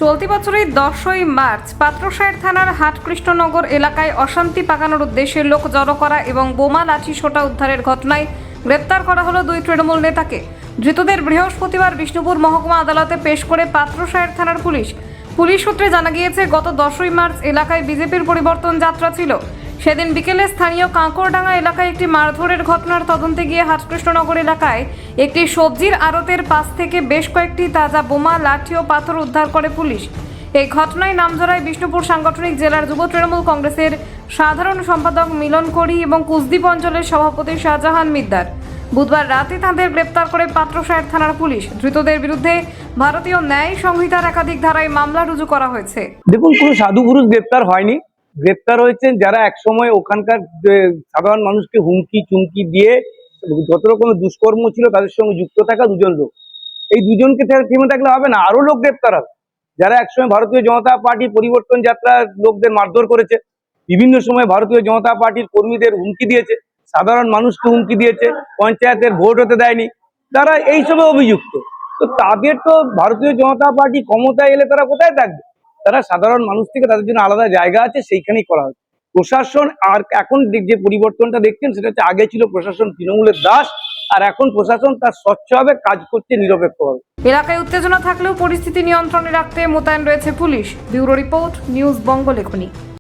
চলতি বছরের 10ই মার্চ পাত্রসাহের থানার হাটকৃষ্ণনগর এলাকায় অশান্তি পাকানোর উদ্দেশ্যে লোক জড়ো করা এবং বোমা লাঠি সোটা উদ্ধারের ঘটনায় গ্রেপ্তার করা হলো 2 তৃণমূল নেতাকে। ধৃতদের বৃহস্পতিবার বিষ্ণুপুর মহকুমা আদালতে পেশ করে পাত্রসাহের থানার পুলিশ সূত্রে জানা গিয়েছে, গত 10ই মার্চ এলাকায় বিজেপির পরিবর্তন যাত্রা ছিল। সেদিন বিকেলে স্থানীয় কাঁকড়ডাঙ্গা এলাকায় একটি মারধরের ঘটনার তদন্তে গিয়ে হাটকৃষ্ণনগর এলাকায় একটি সবজির আড়তের পাশ থেকে বেশ কয়েকটি তাজা বোমা, লাঠি ও পাথর উদ্ধার করে পুলিশ। এই ঘটনায় নামধরায় বিষ্ণুপুর সাংগঠনিক জেলার যুব তৃণমূল কংগ্রেসের সাধারণ সম্পাদক মিলন করি এবং কুসদ্বীপ অঞ্চলের সভাপতি শাহজাহান মিদ্দার। বুধবার রাতে তাঁদের গ্রেপ্তার করে পাত্রসাহের থানার পুলিশ। ধৃতদের বিরুদ্ধে ভারতীয় ন্যায় সংহিতার একাধিক ধারায় মামলা রুজু করা হয়েছে। দেখুন, কোনো সাধু পুরুষ গ্রেপ্তার হয়নি। গ্রেপ্তার হয়েছেন যারা একসময় ওখানকার সাধারণ মানুষকে হুমকি চুমকি দিয়ে যত রকমের দুষ্কর্ম ছিল তাদের সঙ্গে যুক্ত থাকা দুজন লোক। এই দুজনকে থেমে থাকলে হবে না, আরো লোক গ্রেপ্তার হবে যারা একসময় ভারতীয় জনতা পার্টির পরিবর্তন যাত্রার লোকদের মারধর করেছে, বিভিন্ন সময় ভারতীয় জনতা পার্টির কর্মীদের হুমকি দিয়েছে, সাধারণ মানুষকে হুমকি দিয়েছে, পঞ্চায়েতের ভোট হতে দেয়নি, তারা এইসবে অভিযুক্ত। তো তাদের তো ভারতীয় জনতা পার্টি ক্ষমতায় এলে তারা কোথায় থাকবে? তারা সাধারণ মানুষ থেকে তাদের জন্য আলাদা জায়গা আছে, সেইখানেই করা হচ্ছে। প্রশাসন আর এখন যে পরিবর্তনটা দেখছেন সেটা হচ্ছে, আগে ছিল প্রশাসন তৃণমূলের দাস, আর এখন প্রশাসন তার স্বচ্ছভাবে কাজ করছে, নিরপেক্ষভাবে। এলাকায় উত্তেজনা থাকলেও পরিস্থিতি নিয়ন্ত্রণে রাখতে মোতায়েন রয়েছে পুলিশ। ব্যুরো রিপোর্ট, নিউজ বঙ্গ লেখনী।